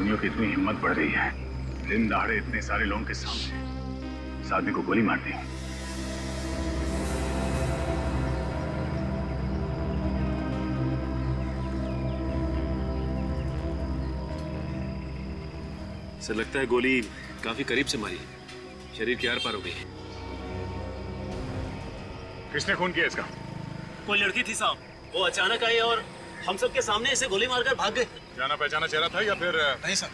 कॉलोनियों की इतनी हिम्मत बढ़ रही है, दिन दहाड़े इतने सारे लोगों के सामने इस आदमी को गोली मार दी। सर लगता है गोली काफी करीब से मारी, शरीर के आर पार हो गई। किसने खून किया इसका? कोई लड़की थी साहब, वो अचानक आई और हम सब के सामने इसे गोली मारकर भाग गए। जाना पहचाना चेहरा था या फिर? नहीं सर,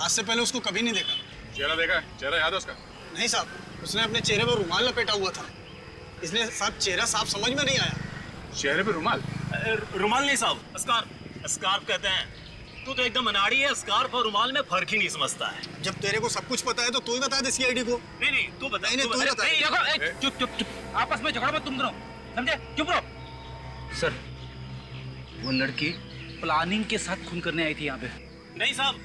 आज से पहले उसको कभी नहीं देखा। चेहरा देखा है? चेहरा याद है उसका? नहीं साहब, उसने अपने चेहरे पर रुमाल लपेटा हुआ था, इसलिए साहब चेहरा साफ समझ में नहीं आया। चेहरे पे रुमाल? रुमाल नहीं साहब, स्कार्फ। स्कार्फ कहते हैं। तू तो एकदम अनाड़ी है, स्कार्फ और रुमाल में फर्क ही नहीं समझता है। जब तेरे को सब कुछ पता है तो तू ही बता दे सीआईडी को। नहीं तू बता। नहीं, तू ही बता। चुप, आपस में झगड़ा मत तुम दोनों, समझे? चुप रहो। सर, वो लड़की प्लानिंग के साथ खून करने आई थी यहाँ पे। नहीं साहब,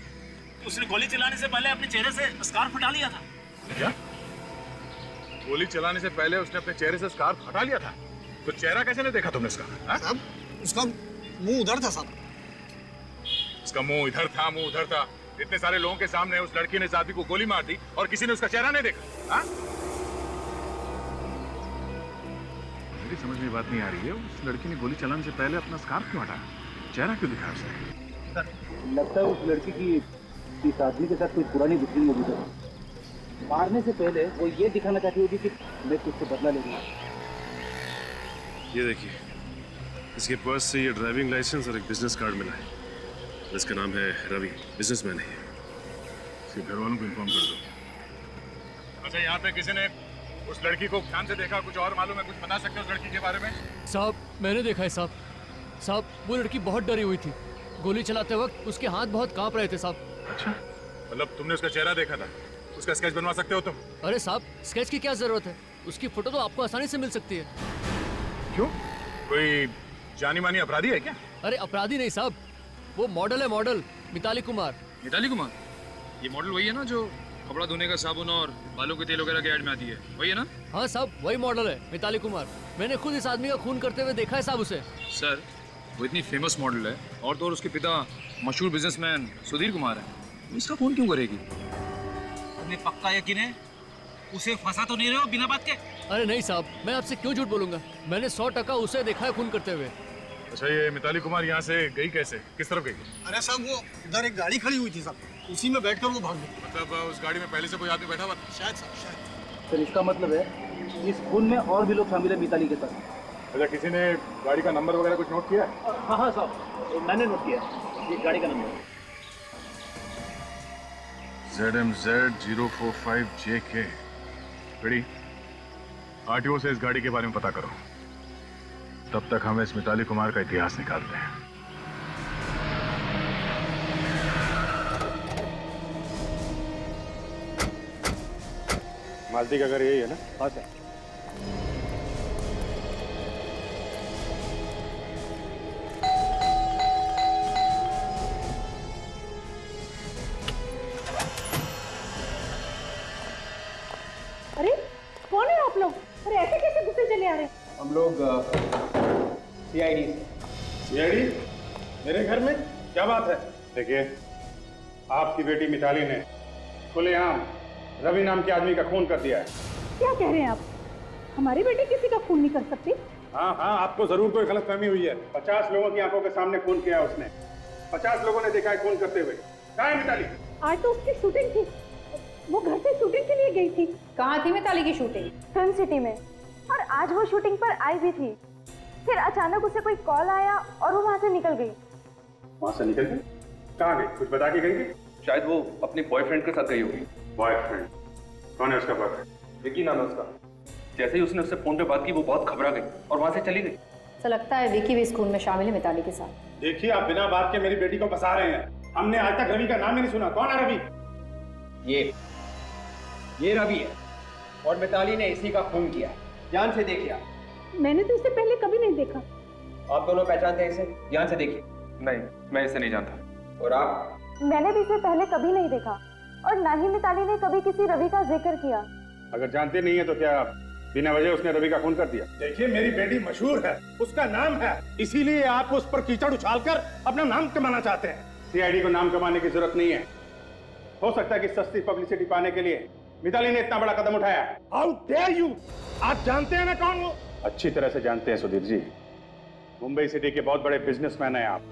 उसने गोली चलाने से पहले अपने चेहरे से स्कार्फ हटा लिया था। क्या? गोली चलाने से पहले उसने अपने चेहरे से स्कार्फ हटा लिया था? तो चेहरा कैसे नहीं देखा तुमने इसका? साहब, उसका मुंह उधर था साहब। उसका मुंह इधर था, मुंह उधर था। इतने सारे लोगों के सामने उस लड़की ने इस आदमी को गोली मार दी और किसी ने उसका चेहरा नहीं देखा? हाँ? मेरी समझ में बात नहीं आ रही है, उस लड़की ने गोली चलाने से पहले अपना स्कार्फ क्यों हटाया? चेहरा क्यों दिखाया उसने? लगता है उस लड़की की इस आदमी के साथ कोई पुरानी दुश्मनी मौजूद है। मारने से पहले वो ये दिखाना चाहती होगी कि मैं तुझसे बदला ले रही हूँ। ये देखिए, इसके पर्स से ये ड्राइविंग लाइसेंस और एक बिजनेस कार्ड मिला है। इसका नाम है रवि, बिजनेसमैन है। इसके घर वालों को इन्फॉर्म कर दो। अच्छा, यहाँ पे किसी ने उस लड़की को ध्यान से देखा? कुछ और मालूम है? कुछ बता सकते हो उस लड़की के बारे में? साहब, मैंने देखा है साहब। साहब, वो लड़की बहुत डरी हुई थी। गोली चलाते वक्त उसके हाथ बहुत कांप रहे थे साहब। अच्छा, मतलब तुमने उसका चेहरा देखा था? उसका स्केच बनवा सकते हो तुम? अरे साहब, स्केच की क्या जरूरत है? उसकी फोटो तो आपको आसानी से मिल सकती है। क्यों? कोई जानी मानी अपराधी है क्या? अरे अपराधी नहीं साहब, वो मॉडल है, मॉडल मिताली कुमार। मिताली कुमार? ये मॉडल वही है ना जो कपड़ा धोने का साबुन और बालों के तेल वगैरह के ऐड में आती है, वही है ना? हाँ साहब, वही मॉडल है, मिताली कुमार। मैंने खुद इस आदमी का खून करते हुए देखा है साहब उसे। सर, वो इतनी फेमस मॉडल है और तो और उसके पिता मशहूर बिजनेसमैन सुधीर कुमार है, इसका खून क्यों करेगी? तुम्हें पक्का यकीन है? उसे फंसा तो नहीं रहे हो बिना बात के? अरे नहीं साहब, मैं आपसे क्यों झूठ बोलूंगा? मैंने 100% उसे देखा है खून करते हुए। अच्छा, ये मिताली कुमार यहाँ से गई कैसे? किस तरफ गई? अरे साहब, वो उधर एक गाड़ी खड़ी हुई थी साहब, उसी में बैठकर वो भाग गई। मतलब उस गाड़ी में पहले से कोई आदमी बैठा हुआ था? शायद साहब, शायद। सर, इसका मतलब है इस खून में और भी लोग शामिल है मिताली के साथ। अच्छा, किसी ने गाड़ी का नंबर वगैरह कुछ नोट किया? हाँ साहब, मैंने नोट किया ये गाड़ी का नंबर। ZMZ 045JK। बड़ी आरटीओ से इस गाड़ी के बारे में पता करो, तब तक हम इस मिताली कुमार का इतिहास निकालते हैं। मालती का घर यही है ना? हाँ सर। अरे कौन है आप लोग? अरे ऐसे कैसे घुसे चले आ रहे? हम लोग सीआईडी। सीआईडी? मेरे घर में? क्या बात है? देखिए, आपकी बेटी मिताली ने खुलेआम रवि नाम के आदमी का खून कर दिया है। क्या कह रहे हैं आप? हमारी बेटी किसी का खून नहीं कर सकती। हाँ, आपको जरूर कोई गलतफहमी हुई है। 50 लोगों की आंखों के सामने खून किया उसने। 50 लोगों ने देखा है खून करते हुए। कहाँ है मिताली? आज तो उसकी शूटिंग थी, वो घर से शूटिंग के लिए गई थी। कहाँ थी मिताली की शूटिंग? फिल्म सिटी में, और आज वो शूटिंग पर आई भी थी। फिर अचानक उसे कोई कॉल आया और वो वहाँ से निकल गई। वहाँ से निकल गई? कहाँ गई? कुछ बता के गई थी? शायद वो अपने बॉयफ्रेंड के साथ गई होगी। बॉयफ्रेंड? कौन है उसका बॉयफ्रेंड? विकी नाम है उसका। जैसे ही उसने उससे फोन पे बात की, वो बहुत घबरा गई और वहाँ से चली गई। तो लगता है विकी भी इस खून में शामिल है मिताली के साथ। देखिए, आप बिना बात के मेरी बेटी को फंसा रहे हैं। हमने आज तक रवि का नाम ही नहीं सुना। कौन है रवि? ये रवि है और मिताली ने इसी का खून किया। ध्यान से देखिए। मैंने तो इसे पहले कभी नहीं देखा। आप दोनों पहचानते हैं इसे? ध्यान से देखिए। नहीं, मैं इसे नहीं जानता। और आप? मैंने भी इसे पहले कभी नहीं देखा, और ना ही मिताली ने कभी किसी रवि का जिक्र किया। अगर जानते नहीं है तो क्या बिना वजह उसने रवि का खून कर दिया? देखिए, मेरी बेटी मशहूर है, उसका नाम है, इसीलिए आप उस पर कीचड़ उछालकर अपना नाम कमाना चाहते हैं। सीआईडी को नाम कमाने की जरूरत नहीं है। हो सकता है कि सस्ती पब्लिसिटी पाने के लिए मिताली ने इतना बड़ा कदम उठाया। How dare you! आप जानते हैं ना कौन वो? अच्छी तरह से जानते हैं सुधीर जी। मुंबई सिटी के बहुत बड़े बिजनेसमैन हैं आप।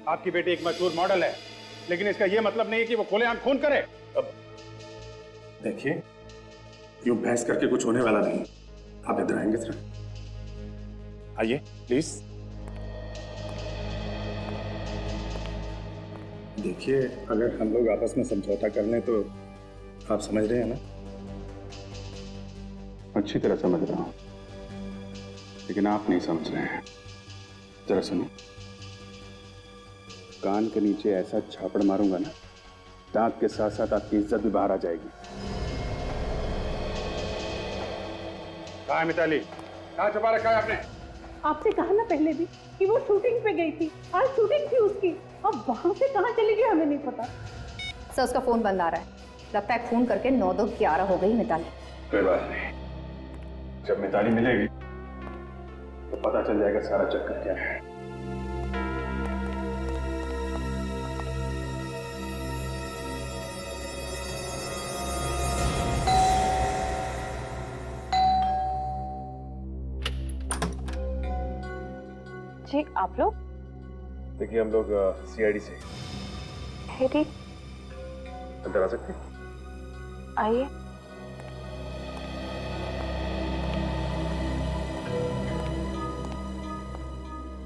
आपकी बेटी एक मशहूर मॉडल है, लेकिन इसका यह मतलब नहीं है कि वो खुलेआम खून करे। अब देखिए, यूं बहस करके कुछ होने वाला नहीं। आप इधर आएंगे सर? आइए प्लीज। देखिए, अगर हम लोग आपस में समझौता कर लें तो आप समझ रहे हैं ना? अच्छी तरह समझ रहा हूं, लेकिन आप नहीं समझ रहे हैं। जरा सुनिए, कान के नीचे ऐसा झापड़ मारूंगा ना, दांत के साथ साथ आपकी इज्जत भी बाहर आ जाएगी। कहाँ है मिताली? कहाँ छुपा रखा है आपने? आपसे कहा ना पहले भी कि वो शूटिंग पे गई थी, आज शूटिंग थी उसकी। अब वहां से कहाँ चली गई हमें नहीं पता। सर उसका फोन बंद आ रहा है, लगता है फोन करके 9-2-11 हो गई मिताली। कोई बात नहीं, जब मिताली मिलेगी तो पता चल जाएगा सारा चक्कर क्या है। जी आप लोग? देखिए, हम लोग सीआईडी से। ठीक, अंदर आ सकते हैं? आइए।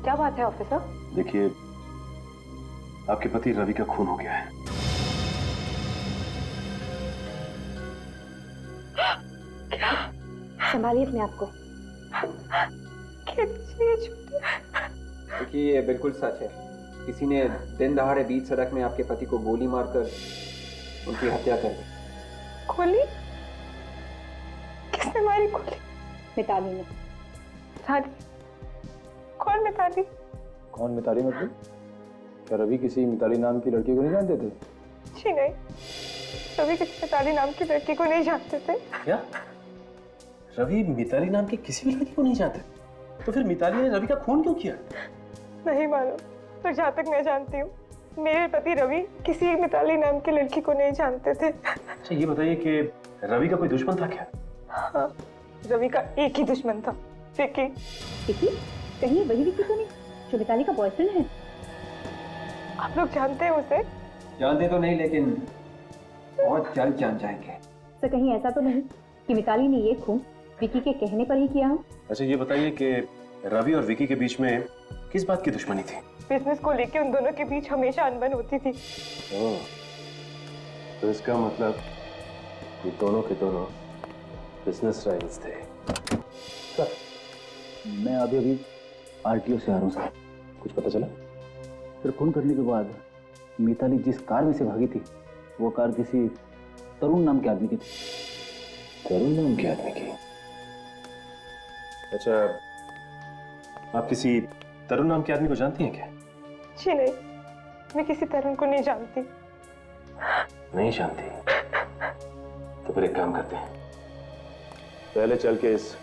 क्या बात है ऑफिसर? देखिए, आपके पति रवि का खून हो गया है। क्या? संभालिए अपने आप को। देखिए, ये बिल्कुल सच है। किसी ने दिन दहाड़े बीच सड़क में आपके पति को गोली मारकर उनकी हत्या कर दी। गोली? किसने मारी गोली? मिताली ने। मिताली? कौन मिताली? कौन मिताली मतलब? क्या रवि किसी मिताली नाम की लड़की को नहीं जानते थे? जी नहीं, रवि किसी मिताली नाम की लड़की को नहीं जानते थे। क्या? रवि मिताली नाम की किसी भी लड़की को नहीं जानते? तो फिर मिताली ने रवि का खून क्यों किया? नहीं मालूम, तो जहाँ तक मैं जानती हूँ मेरे पति रवि किसी मिताली नाम की लड़की को नहीं जानते थे। अच्छा, ये बताइए कि रवि का कोई दुश्मन था क्या? हाँ, रवि का एक ही दुश्मन था, विकी। विकी? कहीं वही विकी तो नहीं जो मिताली का बॉयफ्रेंड है? आप लोग जानते हैं उसे? जानते तो नहीं, लेकिन बहुत जल्द जान जाएंगे। सर कहीं ऐसा तो नहीं कि मिताली ने ये खून विकी के कहने पर ही किया हो? अच्छा, ये बताइए कि रवि और विकी के बीच में किस बात की दुश्मनी थी? बिजनेस को लेके उन दोनों के बीच हमेशा अनबन होती थी। तो इसका मतलब ये दोनों के दोनों बिजनेस राइवल्स थे। सर, मैं अभी आरटीओ से आ रहा हूँ सर। कुछ पता चला? सर, खून करने के बाद मिताली जिस कार में से भागी थी, वो कार किसी तरुण नाम के आदमी की थी। तरुण नाम के आदमी की? अच्छा, आप किसी तरुण नाम के आदमी को जानती हैं क्या? जी नहीं, मैं किसी तरुण को नहीं जानती। नहीं जानती? तो फिर एक काम करते हैं, पहले चल के इस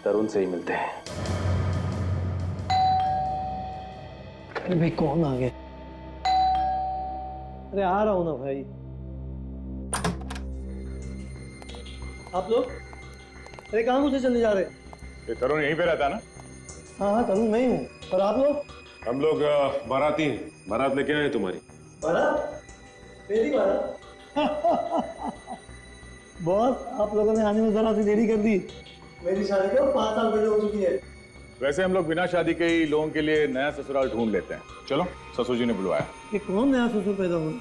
तरुण से ही मिलते हैं। अरे भाई, कौन आ गया? अरे आ रहा हूं ना भाई। आप लोग? अरे कहाँ मुझे चले जा रहे? ये तरुण यहीं पे रहता ना? हाँ, तरुण मैं ही हूँ। और आप लोग? हम लोग बाराती हैं। बारात लेके आए तुम्हारी। बारात? मेरी बारात? बॉस, आप लोगों ने आने में जरा सी देरी कर दी। मेरी शादी को 5 साल पहले हो चुकी है। वैसे हम लोग बिना शादी के ही लोगों के लिए नया ससुराल ढूंढ लेते हैं। चलो, ससुर जी ने बुलवाया। ये कौन नया ससुर पैदा हुआ?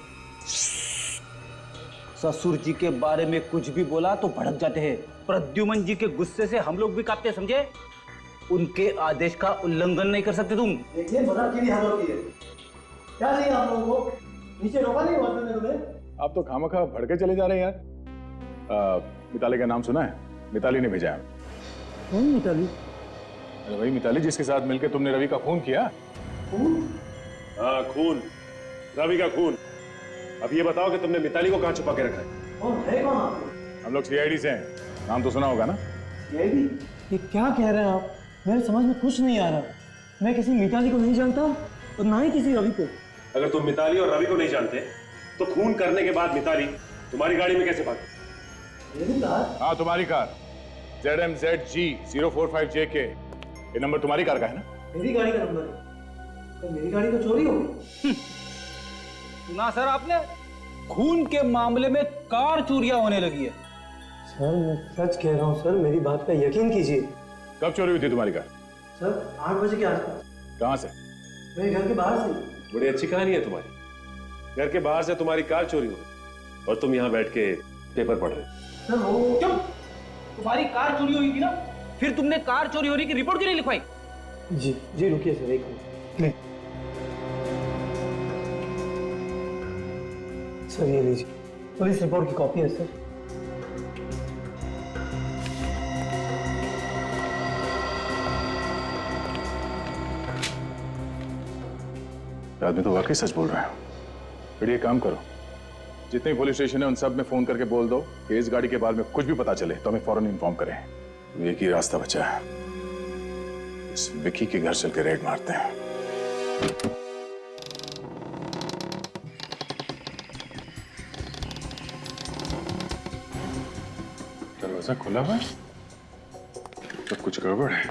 ससुर जी के बारे में कुछ भी बोला तो भड़क जाते हैं। प्रद्युमन जी के गुस्से से हम लोग भी कांपते, समझे? उनके आदेश का उल्लंघन नहीं कर सकते तुम। देखिए, मजाक की भी हालत की है। क्या चाहिए आप लोगों को? नीचे रोका नहीं हुआ तुमने तुम्हें? आप तो खामखा भड़के चले जा रहे हैं यार। मिताली का नाम सुना है? मिताली ने भेजा है। कौन मिताली? अरे वही मिताली जिसके साथ मिलकर तुमने रवि का खून किया। खून? हाँ, खून। रवि का खून। अब ये बताओ कि तुमने मिताली को कहाँ छुपा के रखा है? कौन है? कौन आप लोग? हम लोग सीआईडी से हैं, नाम तो सुना होगा ना? सीआईडी? ये क्या कह रहे हैं आप? मेरे समझ में कुछ नहीं आ रहा। मैं किसी मिताली को नहीं जानता और ना ही किसी रवि को। अगर तुम मिताली और रवि को नहीं जानते तो खून करने के बाद मिताली तुम्हारी गाड़ी में कैसे भागी? मेरी कार? हाँ तुम्हारी कार ZMZG 045JK। ये नंबर तुम्हारी कार का है ना? मेरी गाड़ी का नंबर है। तो मेरी गाड़ी तो चोरी हो गई। सुना सर आपने? खून के मामले में कार चोरियां होने लगी है। सर मैं सच कह रहा हूँ सर, मेरी बात का यकीन कीजिए। कब चोरी हुई थी तुम्हारी कार? सर 8 बजे के आसपास। कहाँ से? मेरे घर के बाहर से। बड़ी अच्छी कहानी है तुम्हारी। घर के बाहर से तुम्हारी कार चोरी हुई और तुम यहाँ बैठ के पेपर पढ़ रहे। सर वो क्यों? तुम्हारी कार चोरी हुई थी ना, फिर तुमने कार चोरी होने की रिपोर्ट क्यों नहीं लिखवाई? जी रुकिए सर, एक मिनट। सर ये लीजिए, पुलिस रिपोर्ट की कॉपी है सर। आदमी तो वाकई सच बोल रहा है। फिर ये काम करो, जितने पुलिस स्टेशन है उन सब में फोन करके बोल दो कि इस गाड़ी के बारे में कुछ भी पता चले तो हमें फौरन इन्फॉर्म करें। एक ही रास्ता बचा है, इस विकी के घर चल के रेड मारते हैं। दरवाजा खुला हुआ है तो कुछ गड़बड़ है।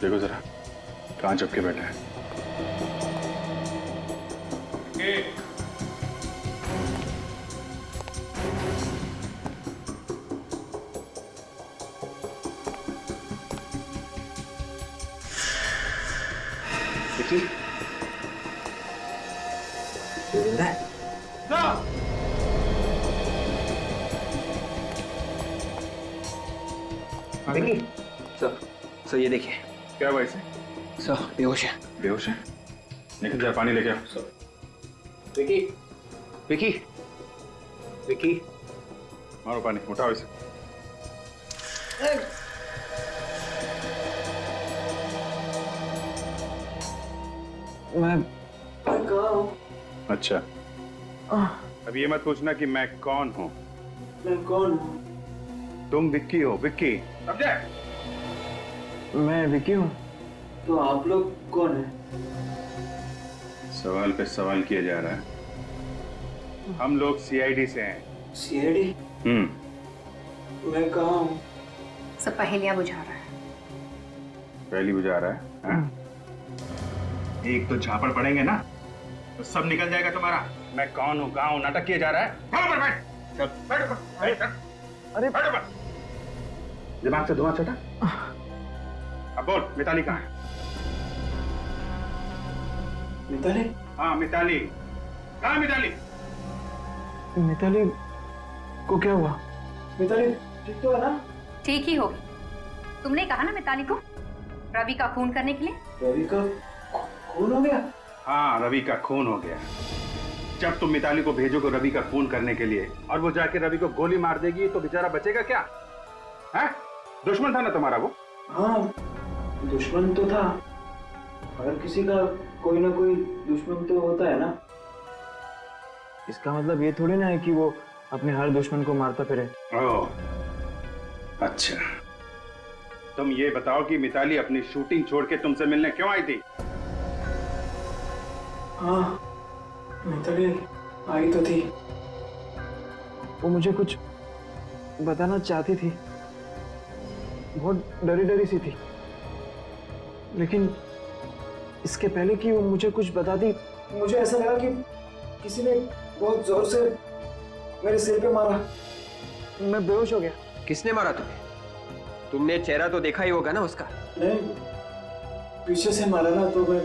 देखो जरा कहां चपके बैठा है। जिंदा है? विकी सर ये देखिए। क्या हुआ इसे? सर बेहोश है। बेहोश है? निकल जा, पानी लेके आओ। सर विकी विकी विकी मारो पानी, उठाओ इसे। मैं कहाँ हूँ? अच्छा, अब ये मत पूछना कि मैं कौन हूँ। मैं कौन हूँ? तुम विक्की हो। विक्की समझे? मैं विकी हूँ। तो आप लोग कौन हैं? सवाल पे सवाल किया जा रहा है। हम लोग CID से हैं। CID? मैं कहाँ हूँ? सब पहेलियां बुझा रहा है। पहली बुझा रहा है, हाँ? एक तो झापड़ पड़ेंगे ना तो सब निकल जाएगा तुम्हारा। मैं कौन हूँ, कहाँ हूँ, नाटक किया जा रहा है। ऊपर बैठ, चल बैठ ऊपर, बैठ। अरे बैठ ऊपर। दिमाग से धुआं छटा। अब बोल, मिताली कहाँ है? मिताली? हाँ मिताली, कहाँ मिताली? मिताली को क्या हुआ? मिताली ठीक तो है ना? ठीक ही होगी। तुमने कहा ना मिताली को रवि का खून करने के लिए। रवि का खून हो गया? हाँ रवि का खून हो गया। जब तुम मिताली को भेजोगे रवि का खून करने के लिए और वो जाके रवि को गोली मार देगी तो बेचारा बचेगा क्या? है? दुश्मन था ना तुम्हारा वो? हाँ दुश्मन तो था। हर किसी का कोई ना कोई दुश्मन तो होता है ना। इसका मतलब ये थोड़ी ना है कि वो अपने हर दुश्मन को मारता फिरे। ओह अच्छा, तुम ये बताओ कि मिताली अपनी शूटिंग छोड़ के तुमसे मिलने क्यों आई थी? हाँ मिताली आई तो थी। वो मुझे कुछ बताना चाहती थी। बहुत डरी डरी सी थी, लेकिन इसके पहले कि वो मुझे कुछ बताती मुझे ऐसा लगा कि किसी ने बहुत जोर से मेरे सिर पे मारा। मैं बेहोश हो गया। किसने मारा तुम्हें? तुमने चेहरा तो देखा ही होगा ना उसका? नहीं, पीछे से मारा ना तो मैं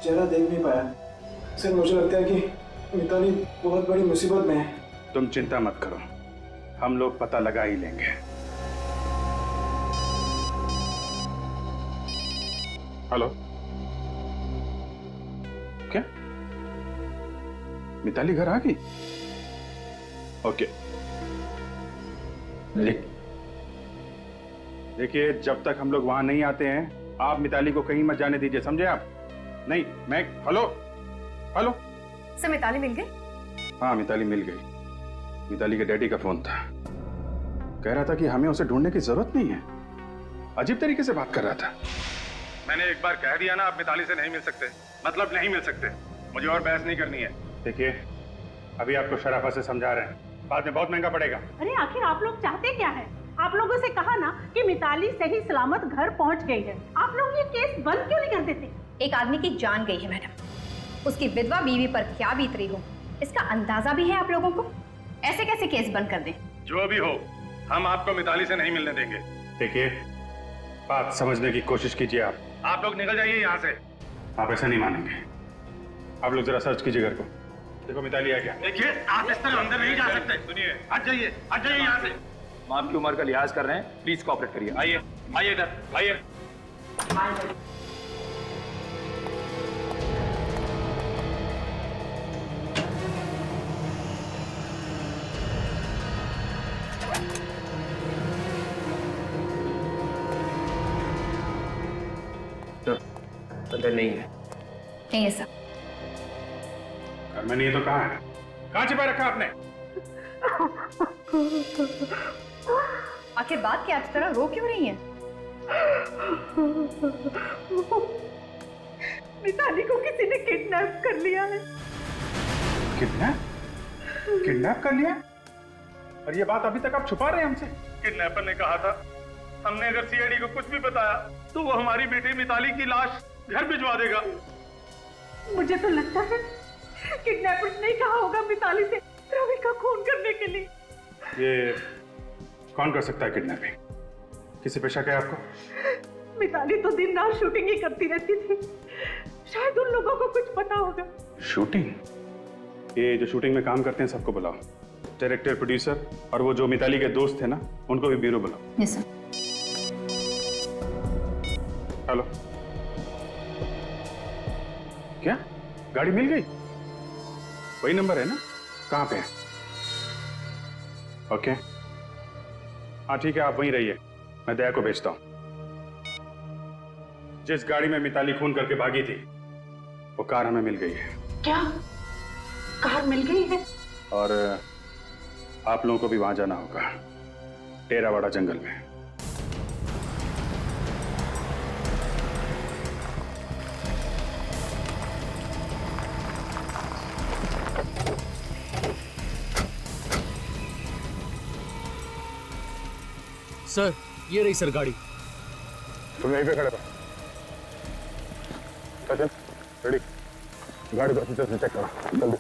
चेहरा देख नहीं पाया। सर मुझे लगता है कि मिताली बहुत बड़ी मुसीबत में है। तुम चिंता मत करो, हम लोग पता लगा ही लेंगे। हेलो, क्या मिताली घर आ गई? ओके, देखिए जब तक हम लोग वहां नहीं आते हैं आप मिताली को कहीं मत जाने दीजिए, समझे आप? नहीं मैं हेलो हेलो सर मिताली मिल गई? हाँ मिताली मिल गई। मिताली के डैडी का फोन था, कह रहा था कि हमें उसे ढूंढने की जरूरत नहीं है। अजीब तरीके से बात कर रहा था। मैंने एक बार कह दिया ना आप मिताली से नहीं मिल सकते, मतलब नहीं मिल सकते। मुझे और बहस नहीं करनी है। देखिए, अभी आपको शराफत से समझा रहे हैं, बाद में बहुत महंगा पड़ेगा। अरे आखिर आप लोग चाहते क्या है? आप लोगों से कहा ना कि मिताली सही सलामत घर पहुंच गई है। आप लोग ये केस बंद क्यों नहीं कर देते? एक आदमी की जान गई है मैडम, उसकी विधवा बीवी पर क्या बीत रही हो इसका अंदाजा भी है आप लोगों को? ऐसे कैसे केस बंद कर दें? जो भी हो, हम आपको मिताली से नहीं मिलने देंगे। देखिए, बात समझने की कोशिश कीजिए। आप लोग निकल जाइए यहाँ से। आप ऐसा नहीं मानेंगे। आप लोग जरा सर्च कीजिए घर को, देखो मिताली है क्या। देखिए, आप इस तरह अंदर नहीं जा सकते। सुनिए, हट जाइए यहाँ से। हम आपकी उम्र का लिहाज कर रहे हैं, प्लीज कोऑपरेट करिए। आइए आइए इधर आइए। अंदर नहीं है। नहीं है सर। घर में नहीं है तो कहाँ है? कहाँ छिपा रखा आपने? आखिर बात क्या इस तरह रो क्यों रही हैं? मिताली को किसी ने किडनैप कर लिया है। किडनैप कर लिया? और ये बात अभी तक आप छुपा रहे हैं हमसे? किडनैपर ने कहा था, हमने अगर सीआईडी को कुछ भी बताया तो वो हमारी बेटी मिताली की लाश घर भिजवा देगा। मुझे तो लगता है किडनैपर्स ने कहा होगा मिताली से रवि का खून करने के लिए। ये कौन कर सकता है किडनैपिंग? किसी पे शक है आपको? मिताली तो दिन रात शूटिंग ही करती रहती थी, शायद उन लोगों को कुछ पता होगा। शूटिंग? ये जो शूटिंग में काम करते हैं सबको बुलाओ, डायरेक्टर, प्रोड्यूसर और वो जो मिताली के दोस्त थे ना, उनको भी ब्यूरो बुलाओ। Yes sir. हेलो, क्या गाड़ी मिल गई? वही नंबर है ना? कहाँ पे है? ओके, हाँ ठीक है, आप वहीं रहिए, मैं दया को भेजता हूं। जिस गाड़ी में मिताली खून करके भागी थी वो कार हमें मिल गई है। क्या कार मिल गई है? और आप लोगों को भी वहां जाना होगा, टेरावाड़ा जंगल में। सर, ये रही सर गाड़ी। तुम यहीं पे खड़े रहो। सचिन, रेडी? गाड़ी को अच्छी तरह से चेक करो, जल्दी।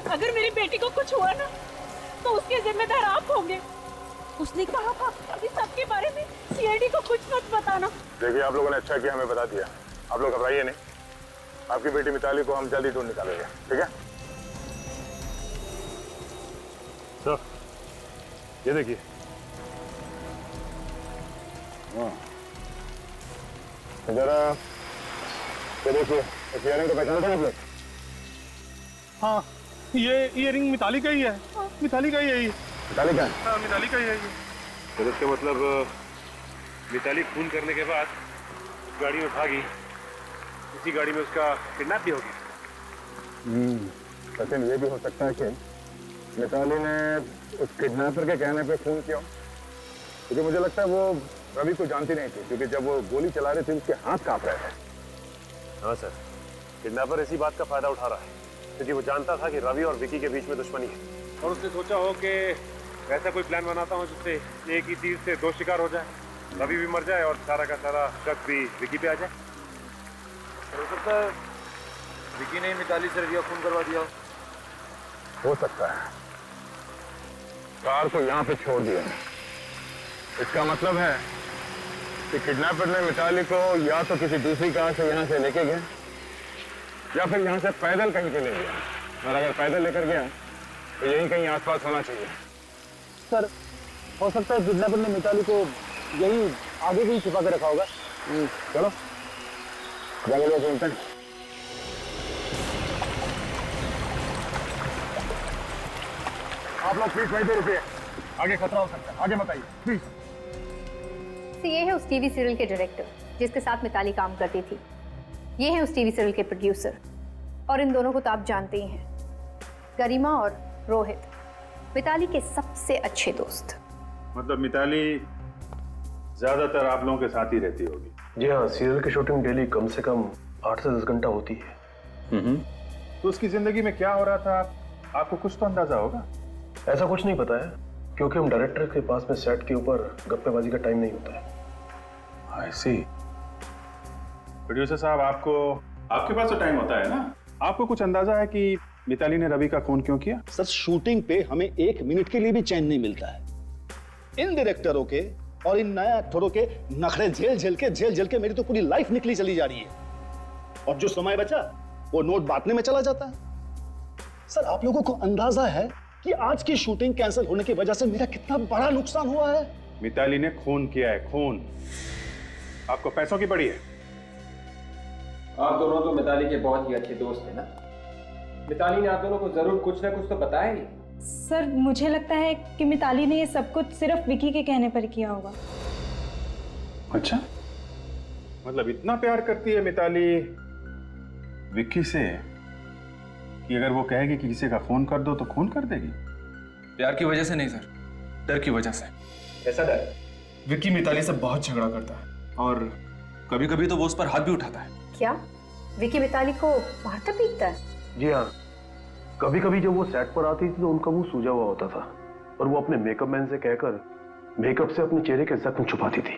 अगर मेरी बेटी को कुछ हुआ ना तो उसके जिम्मेदार आप होंगे। उसने कहा था कि सबके बारे में सीआईडी को कुछ मत बताना। देखिए, आप लोगों ने अच्छा किया हमें बता दिया। आप लोग घबराइए नहीं, आपकी बेटी मिताली को हम जल्दी ढूंढ निकालेंगे, ठीक है? तो ये देखिए, जरा ये देखिए, इस इयररिंग को पहचानते हैं आप लोग? हाँ, ये इयररिंग मिताली का ही है। मिताली का ही है ये। मिताली का है? हाँ, मिताली का ही है ये। तो इसका मतलब मिताली खून करने के बाद गाड़ी में भागी, इसी गाड़ी में उसका किडनैप भी हो गया। सचिन, ये भी हो सकता है कि मिताली ने उस किडनैपर के कहने पे खून किया, क्योंकि मुझे लगता है वो रवि को जानती नहीं थी, क्योंकि जब वो गोली चला रही थी उसके हाथ कांप रहे थे। हाँ सर, किडनैपर इसी बात का फायदा उठा रहा है, क्योंकि वो जानता था कि रवि और विकी के बीच में दुश्मनी है, और उसने सोचा हो कि ऐसा कोई प्लान बनाता हूँ जिससे एक ही तीर से दो शिकार हो जाए, रवि भी मर जाए और सारा का सारा शक भी विकी पे आ जाए। हो सकता है विकी ने मिताली से रवि खून करवा दिया हो सकता है। कार को यहाँ पे छोड़ दिया, इसका मतलब है कि किडनैपर ने मिताली को या तो किसी दूसरी कार से यहाँ से लेके गया या फिर यहाँ से पैदल कहीं पे ले गया, और अगर पैदल लेकर गया तो यही कहीं आसपास होना चाहिए। सर, हो सकता है किडनैपर ने मिताली को यही आगे कहीं छिपा के रखा होगा। चलो जंगल में घूमते हैं। आप लोग प्लीज वहीं पे रुकिए, आगे खतरा हो सकता है, आगे मत आइए प्लीज। ये है उस टीवी सीरियल के डायरेक्टर जिसके साथ मिताली काम करती थी। ये है उस टीवी सीरियल के प्रोड्यूसर, और इन दोनों को तो आप जानते ही हैं, गरिमा और रोहित। मिताली के सबसे अच्छे दोस्त। मतलब मिताली ज्यादातर आप लोगों के साथ ही रहती होगी? जी हाँ, सीरियल की शूटिंग डेली कम से कम 8 से 10 घंटा होती है। तो उसकी जिंदगी में क्या हो रहा था आपको कुछ तो अंदाजा होगा? ऐसा कुछ नहीं पता है, क्योंकि हम डायरेक्टर के पास में सेट के ऊपर गप्पेबाजी का टाइम नहीं होता है। आई सी। प्रोड्यूसर साहब, आपके पास तो टाइम होता है ना? आपको कुछ अंदाजा है कि मिताली ने रवि का खून क्यों किया? सर, शूटिंग पे हमें 1 मिनट के लिए भी चैन नहीं मिलता है। इन डायरेक्टरों के और इन नए एक्टरों के नखरे झेल झेल के मेरी तो पूरी लाइफ निकली चली जा रही है, और जो समय बचा वो नोट बांटने में चला जाता है। सर, आप लोगों को अंदाजा है कि आज की शूटिंग कैंसिल होने की वजह से मेरा कितना बड़ा नुकसान हुआ है? मिताली ने खून किया है, खून। आपको पैसों की पड़ी है? आप दोनों तो मिताली के बहुत ही अच्छे दोस्त हैं ना। मिताली ने आप दोनों को जरूर कुछ ना कुछ तो बताया ही। सर, मुझे लगता है कि मिताली ने ये सब कुछ सिर्फ विकी के कहने पर किया होगा। अच्छा, मतलब इतना प्यार करती है मिताली विक्की से कि अगर वो कहेगी कि किसी का खून कर दो तो खून कर देगी? प्यार की वजह से नहीं सर, डर की वजह से। ऐसा डर? विक्की मिताली से बहुत झगड़ा करता है और कभी कभी तो वो उस पर हाथ भी उठाता है। क्या विकी मिताली को मारता पीटता है? जी हाँ, कभी कभी जब वो सेट पर आती थी तो उनका मुंह सूजा हुआ होता था और वो अपने मेकअप मैन से कहकर मेकअप से अपने चेहरे के जख्म छुपाती थी।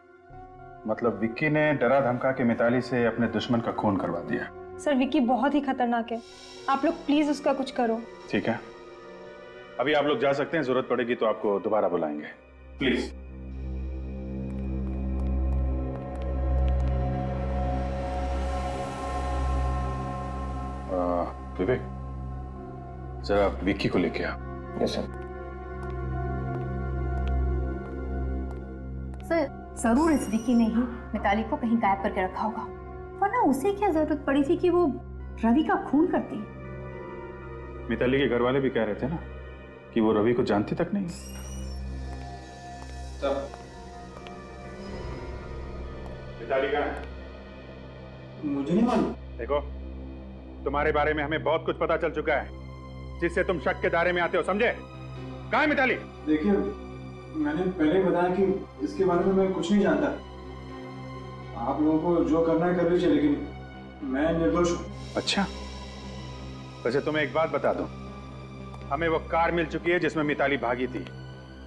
मतलब विक्की ने डरा धमका के मिताली से अपने दुश्मन का खून करवा दिया। सर, विकी बहुत ही खतरनाक है, आप लोग प्लीज उसका कुछ करो। ठीक है, अभी आप लोग जा सकते हैं, जरूरत पड़ेगी तो आपको दोबारा बुलाएंगे, प्लीज। विवेक, जरा विक्की को लेके आ। Yes sir. सर, जरूर इस विकी ने ही मिताली को कहीं गायब करके रखा होगा, वरना उसे क्या जरूरत पड़ी थी कि वो रवि का खून करती? मिताली के घर वाले भी कह रहे थे ना कि वो रवि को जानती तक नहीं। मिताली कहाँ है? मुझे नहीं मालूम। देखो, तुम्हारे बारे में हमें बहुत कुछ पता चल चुका है जिससे तुम शक के दायरे में आते हो, समझे? कहाँ है मिताली? देखिए, मैंने पहले बताया कि इसके बारे में मैं कुछ नहीं जानता। आप लोगों को जो करना है कर लीजिए, लेकिन मैं निर्दोष हूँ। अच्छा, वैसे तुम्हें एक बात बता दूं, हमें वो कार मिल चुकी है जिसमें मिताली भागी थी,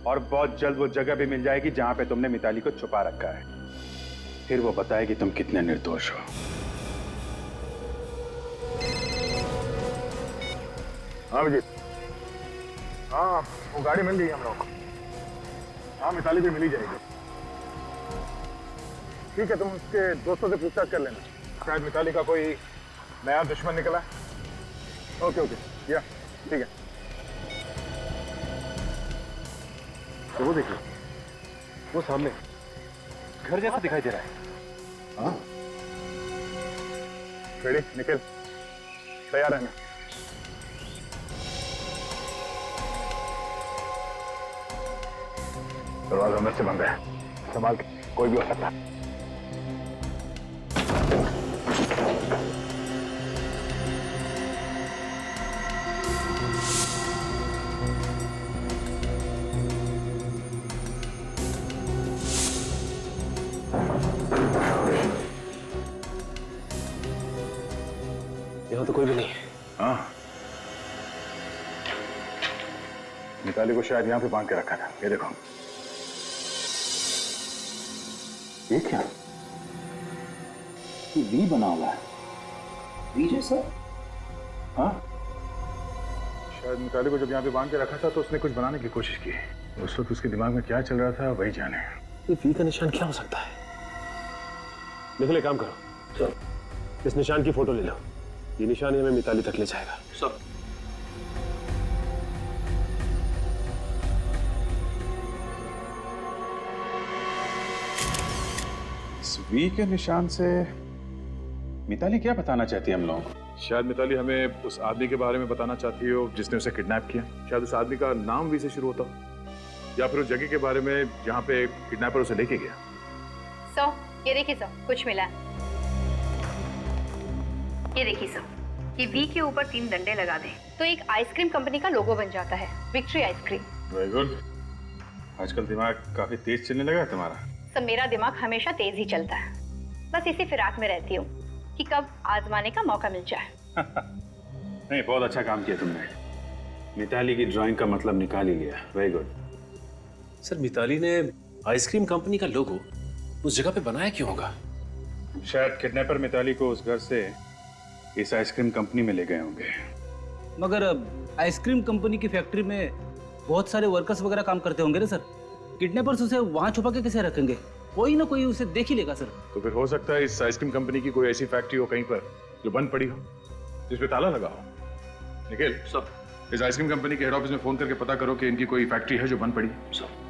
और बहुत जल्द वो जगह भी मिल जाएगी जहां पे तुमने मिताली को छुपा रखा है। फिर वो बताएगी तुम कितने निर्दोष हो। हाँ विजय, हाँ वो गाड़ी मिल गई हम लोग को। हाँ, मिताली भी मिल ही जाएगी। ठीक है, तुम उसके दोस्तों से पूछताछ कर लेना, शायद मिताली का कोई नया दुश्मन निकला है। ओके ओके, या ठीक है। तो वो देखिए, वो सामने घर जैसा दिखाई दे रहा है। हाँ, रेडी, निकल, तैयार रहना। दरवाजा अंदर से बंद है, संभाल के, कोई भी हो सकता है। यहाँ तो कोई भी नहीं है। हाँ, मिताली को शायद यहाँ पे बांध के रखा था। ये देखो, ये क्या? ये वी बना हुआ है, वी जैसा। हाँ, शायद मिताली को जब यहाँ पे बांध के रखा था तो उसने कुछ बनाने की कोशिश की। उस वक्त उसके दिमाग में क्या चल रहा था वही जाने। ये वी का निशान क्या हो सकता है? निकल, एक काम करो, चलो इस निशान की फोटो ले लो। ये निशान ही हमें मिताली तक ले जाएगा। सब इस वी के निशान से मिताली क्या बताना चाहती है हम लोगों को? शायद मिताली हमें उस आदमी के बारे में बताना चाहती हो जिसने उसे किडनैप किया। शायद उस आदमी का नाम वी से शुरू होता हो, या फिर उस जगह के बारे में जहाँ पे किडनैपर उसे लेके गया। सो ये देखिए सर, कुछ मिला। ये देखिए सर, ये वी के ऊपर 3 डंडे लगा दें तो एक आइसक्रीम कंपनी का लोगो बन जाता है, विक्ट्री आइसक्रीम। Very good. आजकल दिमाग काफी तेज चलने लगा है तुम्हारा। सब मेरा दिमाग हमेशा तेज ही चलता है, बस इसी फिराक में रहती हूँ कि कब आजमाने का मौका मिल जाए। नहीं, बहुत अच्छा काम किया तुमने। मिताली की ड्राइंग का मतलब निकाल ही लिया। Very good. सर, मिताली ने आइसक्रीम कंपनी का लोगो उस जगह पे बनाया क्यों होगा? शायद किडनैपर मिताली को उस घर से इस आइसक्रीम कंपनी में ले गए होंगे। मगर आइसक्रीम कंपनी की फैक्ट्री में बहुत सारे वर्कर्स वगैरह काम करते होंगे ना सर। किडनैपर्स उसे वहां छुपा के कैसे रखेंगे? कोई ना कोई उसे देख ही लेगा सर। तो फिर हो सकता है इस आइसक्रीम कंपनी की कोई ऐसी फैक्ट्री हो कहीं पर जो बंद पड़ी हो, जिसपे ताला लगा हो। निखिल, सब इस आइसक्रीम कंपनी के हेड ऑफिस में फोन करके पता करो कि इनकी कोई फैक्ट्री है जो बंद पड़ी। सब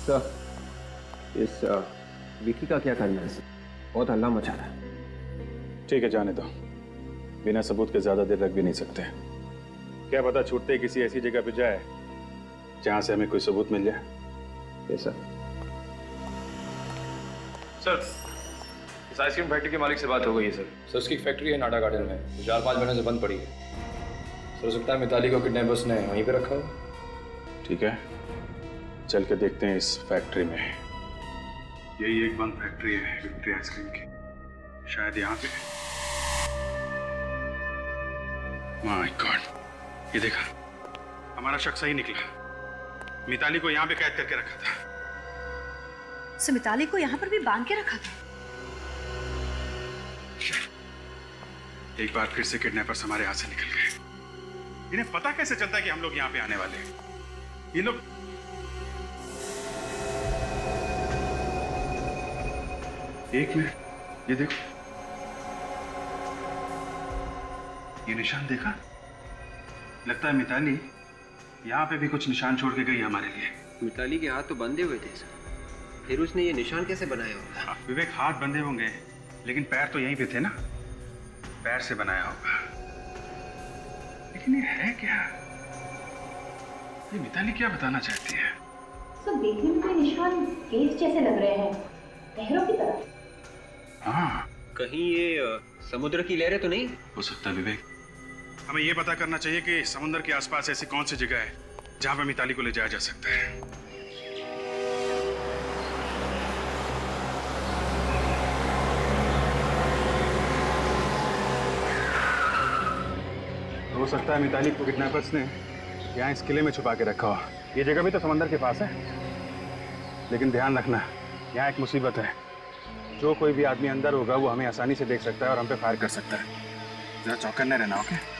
सर, इस विकी का क्या करना है? बहुत हल्ला मचा रहा है। ठीक है, जाने दो। बिना सबूत के ज्यादा देर रख भी नहीं सकते। क्या पता छूटते ही किसी ऐसी जगह पे जाए जहां से हमें कोई सबूत मिल जाए। Yes sir. सर, इस आइसक्रीम फैक्ट्री के मालिक से बात हो गई है सर। सर, उसकी फैक्ट्री है नाडा गार्डन में, तो 4-5 महीने से बंद पड़ी है। सर, हो सकता है मिताली को किडनैपर्स ने वहीं पे रखा हो। ठीक है, चल के देखते हैं इस फैक्ट्री में। यही एक बंद फैक्ट्री है विक्ट्री आइसक्रीम की। शायद यहाँ पे। माय गॉड, ये देखा, हमारा शक सही निकला। मिताली को यहाँ पे कैद करके रखा था। सो मिताली को यहाँ पर भी बांध के रखा था। एक बार फिर से किडनैपर्स हमारे हाथ से निकल गए। इन्हें पता कैसे चलता है कि हम लोग यहाँ पे आने वाले हैं? ये लोग एक मिनट, ये देखो, ये निशान देखा? लगता है मिताली यहाँ पे भी कुछ निशान छोड़ के गई हमारे लिए। मिताली के हाथ तो बंधे हुए थे सर, फिर उसने ये निशान कैसे बनाया होगा? विवेक, हाथ बंधे होंगे लेकिन पैर तो यहीं पे थे ना, पैर से बनाया होगा। लेकिन ये है क्या? ये मिताली क्या बताना चाहती है? सब देखने में कोई निशान केस जैसे लग रहे हैं, लहरों की तरह। हाँ, कहीं ये समुद्र की लहरें तो नहीं? हो सकता है विवेक। हमें ये पता करना चाहिए कि समुद्र के आसपास ऐसी कौन सी जगह है जहां पर मिताली को ले जाया जा सकता है। हो सकता है मिताली को किडनैपर्स ने यहाँ इस किले में छुपा के रखा हो। ये जगह भी तो समंदर के पास है, लेकिन ध्यान रखना, यहाँ एक मुसीबत है। जो कोई भी आदमी अंदर होगा वो हमें आसानी से देख सकता है और हम पे फायर कर सकता है। जरा चौकन्ने रहना, ओके?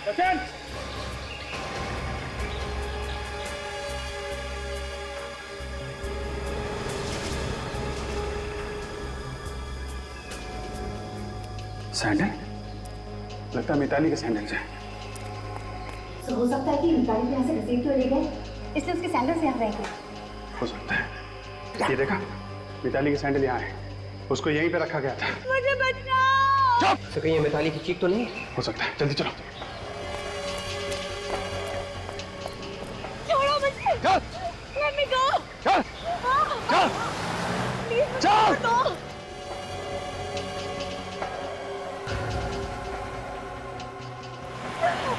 सचिन! सैंडल? लगता है मिताली के सैंडल है। तो हो सकता है कि मिताली को यहाँ से घसीट के ले गए, इसलिए उसके सैंडल्स यहाँ रह गए। हो सकता है। ये देखा, मिताली के सैंडल यहाँ है, उसको यहीं पे रखा गया था। मुझे बचाओ। तो कहीं ये मिताली की चीख तो नहीं? हो सकता है, जल्दी चलो। छोड़ो मुझे। चल। Let me go. चल। चल। Please, चल। छोड़ दो।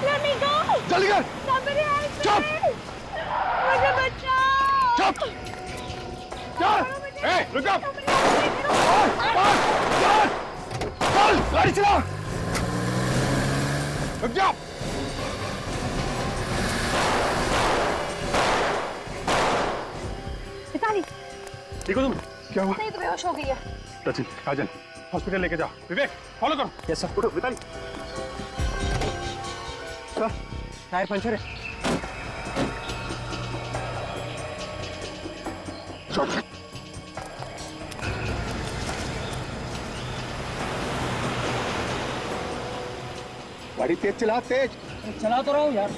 Let me go. जल्दी कर। Somebody help me. चुप। मुझे बचाओ। चुप। चल। ए, रुक जा। चल, गाड़ी चला। रुक जा। मिताली, ठीक हो तुम? क्या हुआ? नहीं तो बेहोश हो गई है। सचिन, काजल, हॉस्पिटल लेके जाओ। विवेक, फॉलो करो। Yes sir. उठो, मिताली। सर, टायर पंचर है। गाड़ी तेज चला, तेज। चला तो रहा हूँ यार।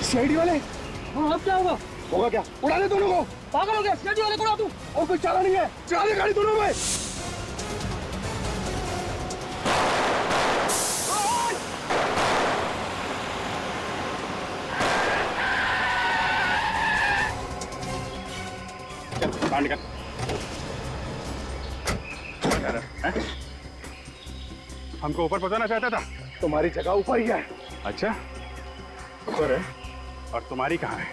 सीआईडी वाले। हाँ, अब क्या होगा? होगा क्या? उड़ा दे दोनों को। पागल हो गया, सीआईडी वाले को उड़ा दूं। और कोई चाला नहीं है, चला दे गाड़ी दोनों में। बाहर निकल। हमको ऊपर पहुंचाना चाहता था? तुम्हारी जगह ऊपर ही है। अच्छा, ऊपर है। और तुम्हारी कहाँ है?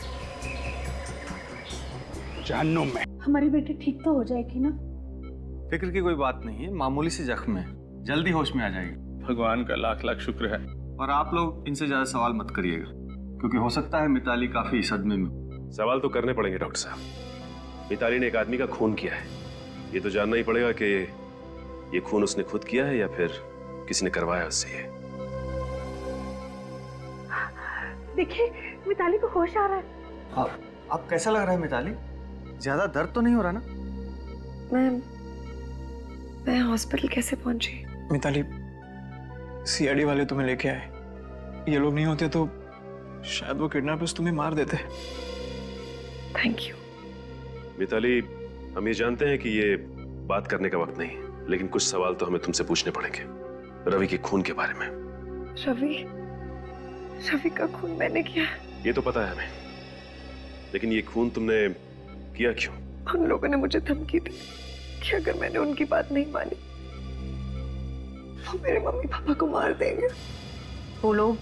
जहन्नुम में। हमारी बेटी ठीक तो हो जाएगी ना? फिक्र की कोई बात नहीं है, मामूली सी जख्म है, जल्दी होश में आ जाएगी। भगवान का लाख लाख शुक्र है। और आप लोग इनसे ज्यादा सवाल मत करिएगा, क्योंकि हो सकता है मिताली काफी सदमे में। सवाल तो करने पड़ेंगे डॉक्टर साहब। मिताली ने एक आदमी का खून किया है, ये तो जानना ही पड़ेगा कि ये खून उसने खुद किया है या फिर किसी ने करवाया उससे। ये देखिए, मिताली को होश आ रहा है। आप कैसा लग रहा है मिताली? ज्यादा दर्द तो नहीं हो रहा ना? मैं हॉस्पिटल कैसे पहुंची? मिताली, सीआईडी वाले तुम्हें लेके आए। ये लोग नहीं होते तो शायद वो किडनैपर्स तुम्हें मार देते। Thank you. मिताली, हम ये जानते हैं कि ये बात करने का वक्त नहीं, लेकिन कुछ सवाल तो हमें तुमसे पूछने पड़ेंगे रवि के खून के बारे में। रवि का खून मैंने किया है। ये तो पता है हमें, लेकिन ये खून तुमने किया क्यों? उन लोगों ने मुझे धमकी दी कि अगर मैंने उनकी बात नहीं मानी वो मेरे मम्मी पापा को मार देंगे। वो लोग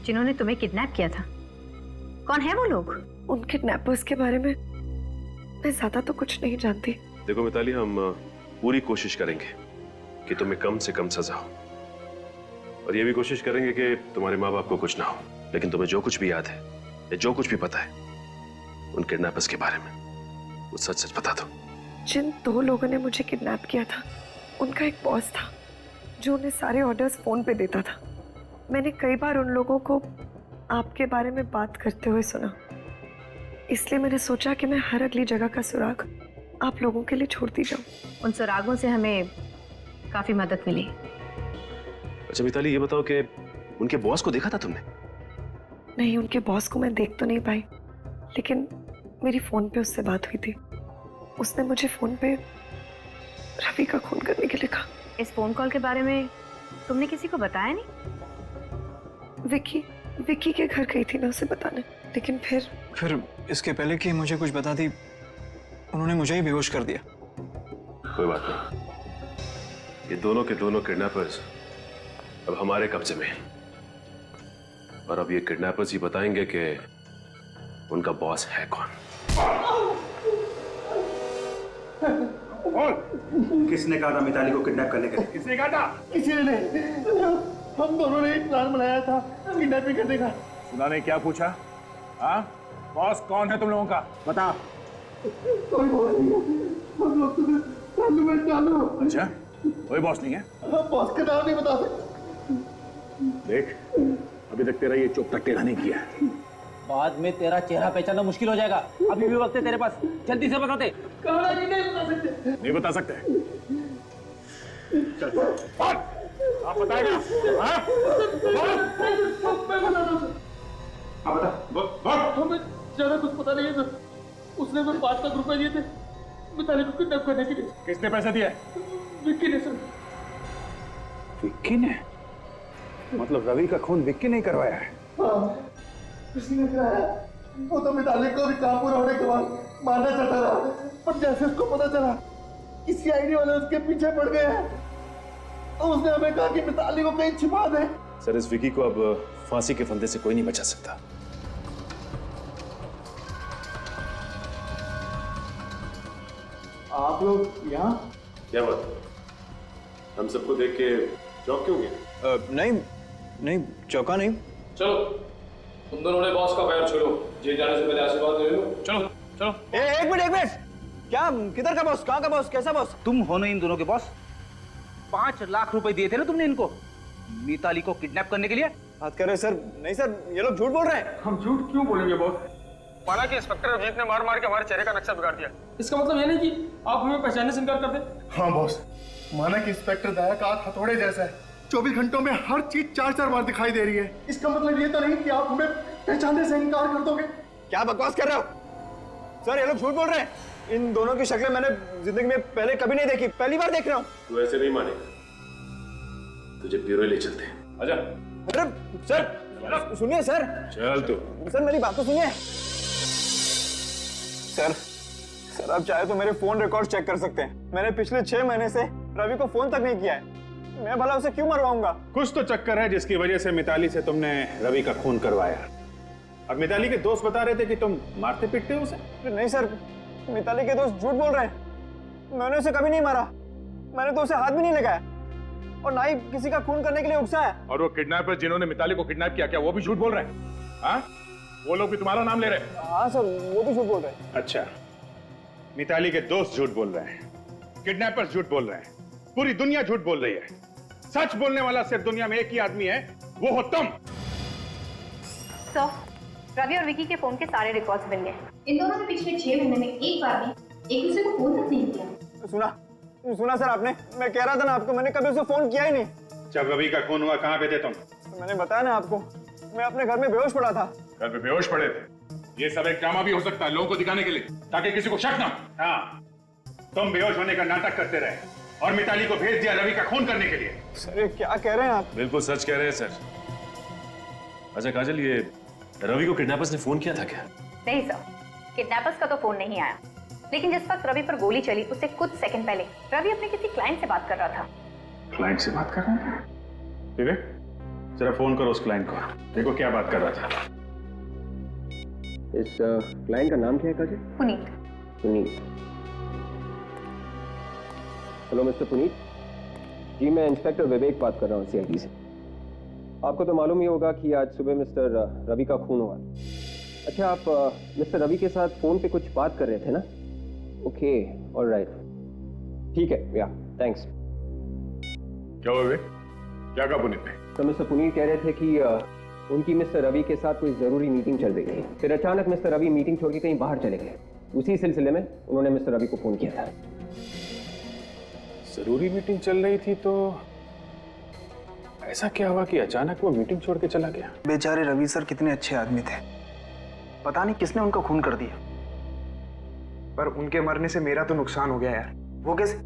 जिन्होंने तुम्हें किडनैप किया था, कौन है वो लोग? उन किडनैपर्स के बारे में मैं ज्यादा तो कुछ नहीं जानती। देखो मिताली, हम पूरी कोशिश करेंगे कि तुम्हें कम से कम सजा हो, और ये भी कोशिश करेंगे कि तुम्हारे माँ बाप को कुछ ना हो। लेकिन तुम्हें जो कुछ भी याद है या जो कुछ भी पता है उन किडनैपर्स के बारे में, वो सच सच बता दो। जिन 2 लोगों ने मुझे किडनैप किया था, उनका एक बॉस था जो उन्हें सारे ऑर्डर्स फोन पे देता था। मैंने कई बार उन लोगों को आपके बारे में बात करते हुए सुना, इसलिए मैंने सोचा कि मैं हर अगली जगह का सुराग आप लोगों के लिए छोड़ती जाऊं। उन सुरागों से हमें काफी मदद मिली। अच्छा मिताली, ये बताओ कि उनके बॉस को देखा था तुमने? नहीं, उनके बॉस को मैं देख तो नहीं पाई, लेकिन मेरी फोन पे उससे बात हुई थी। उसने मुझे फोन पे रवि का खून करने के लिए कहा। इस फोन कॉल के बारे में तुमने किसी को बताया नहीं? विकी के घर गई थी ना उसे बताने, लेकिन फिर इसके पहले कि मुझे कुछ बता दी, उन्होंने मुझे ही बेहोश कर दिया। कोई बात नहीं, ये दोनों के दोनों किडनैपर्स अब हमारे कब्जे में हैं, और अब ये किडनैपर्स ही बताएंगे कि उनका बॉस है कौन। किसने कहा था मिताली को किडनैप करने के लिए? किसने कहा था? किसी ने नहीं। हम दोनों ने एक प्लान बनाया था किडनैपिंग करने का। सुना नहीं क्या पूछा? हाँ, बॉस कौन है तुम लोगों का? बता। कोई बॉस नहीं है, हम लोग तुम्हें चालू में डालो। अच्छा, कोई बॉस नहीं है? हम बॉस का नाम नहीं बता सकते। देख, अभी तक तेरा ये चुप तक टेढ़ा नहीं किया। बाद में तेरा चेहरा पहचानना मुश्किल हो जाएगा। अभी भी वक्त है तेरे पास, जल्दी से बता दे। नहीं बता सकते। आप बताएगा? हाँ? आप बता, बोल। हमें ज्यादा कुछ पता नहीं है सर। उसने हमें 5 लाख रुपए दिए थे मिताली को किडनैप करने के लिए। किसने पैसे दिया? विक्की ने सर। विक्की ने? मतलब रवि का खून विक्की ने करवाया है? हाँ, किसी ने कराया। वो तो मिताली को भी काम पूरा होने के बाद मारना चाहता रहा, पर जैसे उसको पता चला कि सीआईडी वाले उसके पीछे पड़ गए हैं, तो उसने हमें कहा कि मिताली को कहीं छिपा दे। सर, इस विकी को अब फांसी के फंदे से कोई नहीं बचा सकता। आप लोग यहाँ? क्या बात? हम सबको देख के चौंक क्यों गए? नहीं चौंका नहीं। चलो तुम दोनों ने बॉस का पैर छोड़ो, जेल जाने से पहले आशीर्वाद ले लो। चलो चलो। एक मिनट। क्या? किधर का बॉस? कहाँ का बॉस? कैसा बॉस? तुम हो ना इन दोनों के बॉस? 5 लाख रुपए दिए थे ना तुमने इनको मिताली को किडनैप करने के लिए? बात कर रहे सर? नहीं सर, ये लोग झूठ बोल रहे हैं। हम झूठ क्यों बोलेंगे बॉस? माना कि इंस्पेक्टर अभिजीत ने मार मार के हमारे चेहरे का नक्शा बिगाड़ दिया। इसका मतलब ये नहीं कि आप हमें पहचानने से इनकार कर दे। हाँ बॉस, माना कि इंस्पेक्टर दया का हाथ हथौड़े जैसा है। 24 घंटों में हर चीज 4-4 बार दिखाई दे रही है। इसका मतलब ये तो नहीं कि आप हमें पहचानने से इनकार कर दोगे। क्या बकवास कर रहे हो सर? ये लोग झूठ बोल रहे हैं। इन दोनों की शक्लें मैंने जिंदगी में पहले कभी नहीं देखी, पहली बार देख रहा हूँ। तू ऐसे नहीं मानेगा, तुझे ब्यूरो ले चलते हैं। आजा। अरे सर सुनिए सर। चल तू। सर मेरी बात तो सुनिए। सर आप चाहे तो मेरे फोन रिकॉर्ड चेक कर सकते हैं। मैंने पिछले 6 महीने से रवि को फोन तक नहीं किया है। मैं भला उसे क्यों मरवाऊंगा? कुछ तो चक्कर है जिसकी वजह से मिताली से तुमने रवि का खून करवाया। अब मिताली के दोस्त बता रहे थे कि तुम मारते पीटते हो उसे। नहीं सर, मिताली के दोस्त झूठ बोल रहे हैं। मैंने उसे कभी नहीं मारा। मैंने तो उसे हाथ भी नहीं लगाया और ना ही किसी का खून करने के लिए उकसाया। और वो किडनैपर जिन्होंने मिताली को किडनैप किया, क्या वो भी झूठ बोल रहे हैं? हाँ? वो लोग भी तुम्हारा नाम ले रहे हैं? हाँ सर, वो भी झूठ बोल रहे हैं। अच्छा, मिताली के दोस्त झूठ बोल रहे हैं, किडनैपर्स झूठ बोल रहे हैं, पूरी दुनिया झूठ बोल रही है। सच बोलने वाला सिर्फ दुनिया में एक ही आदमी है, वो हो तुम। सर, रवि और विकी के फोन के सारे रिकॉर्ड्स मिल गए। इन दोनों ने पिछले 6 महीने में एक बार भी एक दूसरे को फोन तक नहीं किया। सुना सर आपने? मैं कह रहा था ना आपको, मैंने कभी उसे फोन किया ही नहीं। जब रवि का खून हुआ कहाँ पे थे तुम? तो मैंने बताया ना आपको, मैं अपने घर में बेहोश पड़ा था। घर पे बेहोश पड़े थे? ये सब एक ड्रामा भी हो सकता है लोगों को दिखाने के लिए, ताकि किसी को शक ना। हाँ, तुम बेहोश होने का नाटक करते रहे और मिताली को भेज दिया रवि का खून करने के लिए। सर ये क्या कह रहे हैं आप? बिल्कुल सच कह रहे हैं सर। अच्छा काजल, ये रवि को किडनैपर्स ने फोन किया था क्या? नहीं सर, किडनैपर्स का तो फोन नहीं आया, लेकिन जिस वक्त रवि पर गोली चली उससे कुछ सेकंड पहले रवि अपने किसी क्लाइंट से बात कर रहा था। क्लाइंट से बात कर रहा था? ठीक है, जरा फोन करो उस क्लाइंट को, देखो क्या बात कर रहा था। इस क्लाइंट का नाम क्या है काजल? पुनीत। हेलो मिस्टर पुनीत जी, मैं इंस्पेक्टर विवेक बात कर रहा हूँ सीआईडी से। आपको तो मालूम ही होगा कि आज सुबह मिस्टर रवि का खून हुआ। अच्छा, आप मिस्टर रवि के साथ फोन पे कुछ बात कर रहे थे ना? ओके, ऑलराइट, ठीक है, या थैंक्स। क्या हुआ? क्या कहा पुनीत ने? तो मिस्टर पुनीत कह रहे थे कि उनकी मिस्टर रवि के साथ कोई जरूरी मीटिंग चल रही थी, फिर अचानक मिस्टर रवि मीटिंग छोड़ के कहीं बाहर चले गए। उसी सिलसिले में उन्होंने मिस्टर रवि को फोन किया था। जरूरी मीटिंग चल रही थी तो ऐसा क्या हुआ कि अचानक वो मीटिंग छोड़ के चला गया? बेचारे रवि सर कितने अच्छे आदमी थे, पता नहीं किसने उनका खून कर दिया। पर उनके मरने से मेरा तो नुकसान हो गया यार। वो कैसे?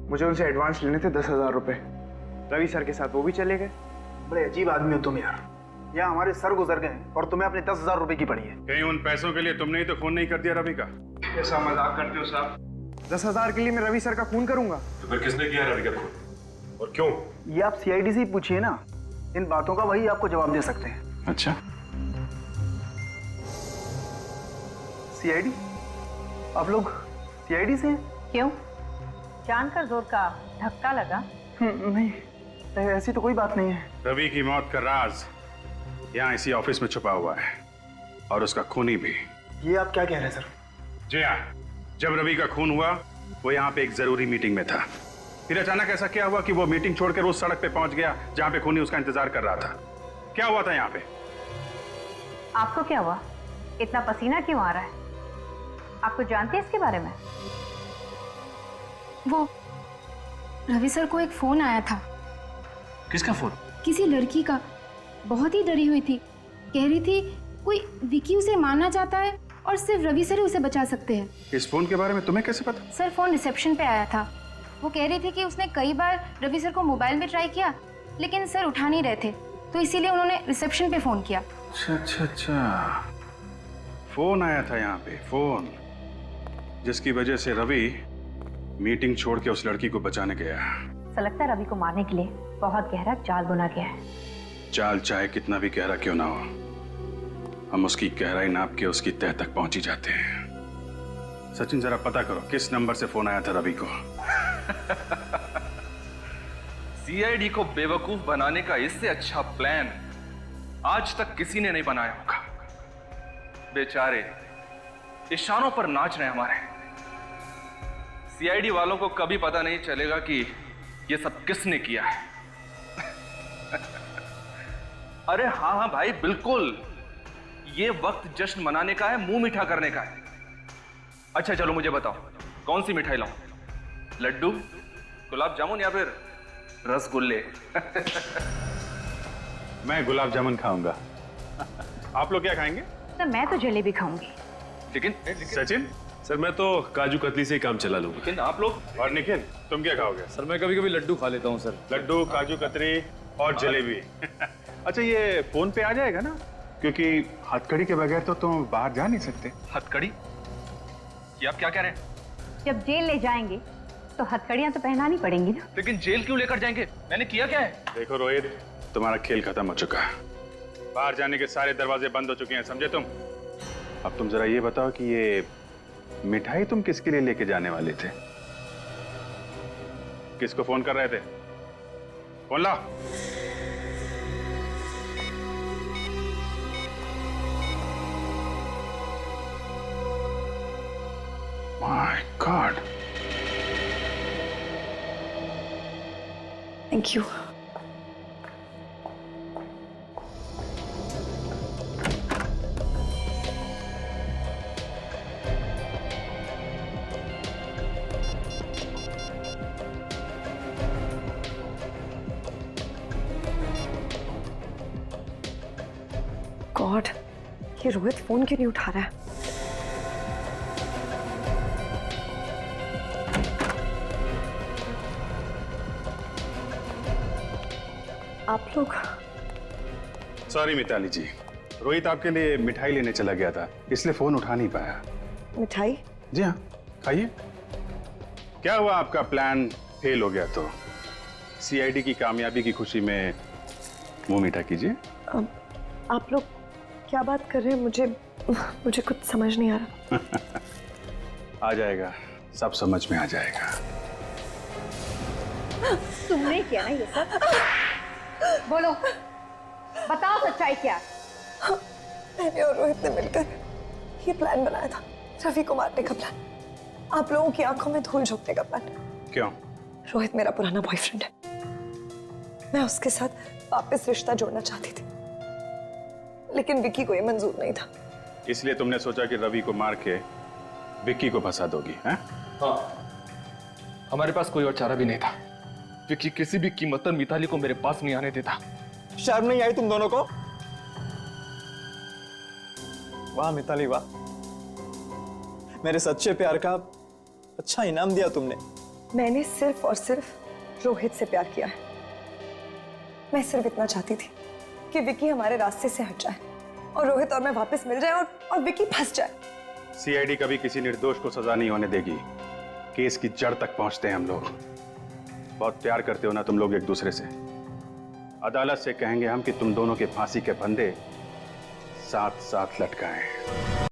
मुझे उनसे एडवांस लेने थे 10,000 रुपए। रवि सर के साथ वो भी चले गए। बड़े अजीब आदमी हो तुम यार। यहाँ हमारे सर गुजर गए और तुम्हें अपने 10,000 रुपए की पड़ी है। कहीं उन पैसों के लिए तुमने ही तो खून नहीं कर दिया रवि का? ऐसा मजाक करते हो साहब? 10,000 के लिए मैं रवि सर का खून करूंगा? तो फिर किसने किया रवि का खून और क्यों? ये आप सीआईडी से ही पूछिए ना, इन बातों का वही आपको जवाब दे सकते हैं। अच्छा, सीआईडी? आप लोग सीआईडी से हैं? क्यों? जानकर जोर का धक्का लगा? नहीं, ऐसी तो कोई बात नहीं है। रवि की मौत का राज यहाँ इसी ऑफिस में छुपा हुआ है और उसका खूनी भी। ये आप क्या कह रहे हैं सर? जी हाँ, जब रवि का खून हुआ वो यहाँ पे एक जरूरी मीटिंग में था। फिर अचानक ऐसा क्या हुआ कि वो मीटिंग छोड़कर उस सड़क पे पहुंच गया जहाँ पे खूनी उसका इंतजार कर रहा था। क्या हुआ था यहाँ पे? आपको क्या हुआ? इतना पसीना क्यों आ रहा है? आपको जानते हैं इसके बारे में? वो रवि सर को एक फोन आया था। किसका फोन? किसी लड़की का। बहुत ही डरी हुई थी। कह रही थी कोई विकी उसे मारना चाहता है और सिर्फ रवि सर ही उसे बचा सकते हैं। इस फोन के बारे में तुम्हें कैसे पता? सर फोन रिसेप्शन पे आया था। वो कह रही थी कि उसने कई बार रवि सर को मोबाइल में ट्राई किया लेकिन सर उठा नहीं रहे थे, तो इसीलिए उन्होंने रिसेप्शन पे फोन किया। अच्छा, फोन आया था यहाँ पे, फोन जिसकी वजह से रवि मीटिंग छोड़ के उस लड़की को बचाने गया। ऐसा लगता है रवि को मारने के लिए बहुत गहरा जाल बुना गया है। जाल चाहे कितना भी गहरा क्यों ना हो, हम उसकी गहराई नाप के उसकी तह तक पहुंच ही जाते हैं। सचिन, जरा पता करो किस नंबर से फोन आया था रवि को। सीआईडी को बेवकूफ बनाने का इससे अच्छा प्लान आज तक किसी ने नहीं बनाया होगा। बेचारे इशारों पर नाच रहे हैं हमारे। सीआईडी वालों को कभी पता नहीं चलेगा कि ये सब किसने किया है। अरे हाँ हाँ भाई, बिल्कुल, ये वक्त जश्न मनाने का है, मुंह मीठा करने का है। अच्छा चलो मुझे बताओ, कौन सी मिठाई लाऊं? लड्डू, गुलाब जामुन या फिर रसगुल्ले? मैं गुलाब जामुन खाऊंगा। आप लोग क्या खाएंगे? सर मैं तो जलेबी खाऊंगी। लेकिन सचिन? सर मैं तो काजू कतली से ही काम चला लूंगा। लेकिन आप लोग? और निखिल, तुम क्या खाओगे? सर मैं कभी कभी लड्डू खा लेता हूँ सर। लड्डू, काजू कतरी और जलेबी। अच्छा, ये फोन पे आ जाएगा ना? क्योंकि हथकड़ी के बगैर तो तुम बाहर जा नहीं सकते। हथकड़ी? ये आप क्या कह रहे हैं? जब जेल ले जाएंगे तो हथकड़ियां तो पहनानी पड़ेंगी ना। लेकिन जेल क्यों लेकर जाएंगे? मैंने किया क्या है? देखो रोहित, तुम्हारा खेल खत्म हो चुका है। बाहर जाने के सारे दरवाजे बंद हो चुके हैं, समझे तुम? अब तुम जरा ये बताओ कि ये मिठाई तुम किसके लिए लेके जाने वाले थे? किसको फोन कर रहे थे? फोन लाओ। My God. Thank you. God, ये रोहित फोन क्यों नहीं उठा रहा है? आप लोग? सॉरी मिताली जी, रोहित आपके लिए मिठाई लेने चला गया था, इसलिए फोन उठा नहीं पाया। मिठाई? जी हाँ, खाइए। क्या हुआ, आपका प्लान फेल हो गया तो सीआईडी की कामयाबी की खुशी में मुंह मीठा कीजिए। आप लोग क्या बात कर रहे हैं? मुझे कुछ समझ नहीं आ रहा। आ जाएगा, सब समझ में आ जाएगा। तुमने किया ना ये सब? बोलो, बताओ सच्चाई क्या? मैंने और रोहित ने मिलकर ये प्लान बनाया था, रवि को मारने का प्लान, आप लोगों की आंखों में धूल झोंकने का प्लान। क्यों? रोहित मेरा पुराना बॉयफ्रेंड है, मैं उसके साथ वापस रिश्ता जोड़ना चाहती थी, लेकिन विक्की को ये मंजूर नहीं था। इसलिए तुमने सोचा कि रवि को मार के विक्की को फंसा दोगी, हैं? हाँ, हमारे पास कोई और चारा भी नहीं था। विक्की किसी भी कीमत पर मिताली को मेरे पास नहीं आने देता। शर्म नहीं आई तुम दोनों को? वाह मिताली वाह, मेरे सच्चे प्यार का अच्छा इनाम दिया तुमने। मैंने सिर्फ और सिर्फ रोहित से प्यार किया है। मैं सिर्फ इतना चाहती थी कि विक्की हमारे रास्ते से हट जाए और रोहित और मैं वापस मिल जाए और विक्की फंस जाए। सीआईडी कभी किसी निर्दोष को सजा नहीं होने देगी। केस की जड़ तक पहुंचते हैं हम लोग। बहुत प्यार करते हो ना तुम लोग एक दूसरे से। अदालत से कहेंगे हम कि तुम दोनों के फांसी के फंदे साथ साथ लटकाएं।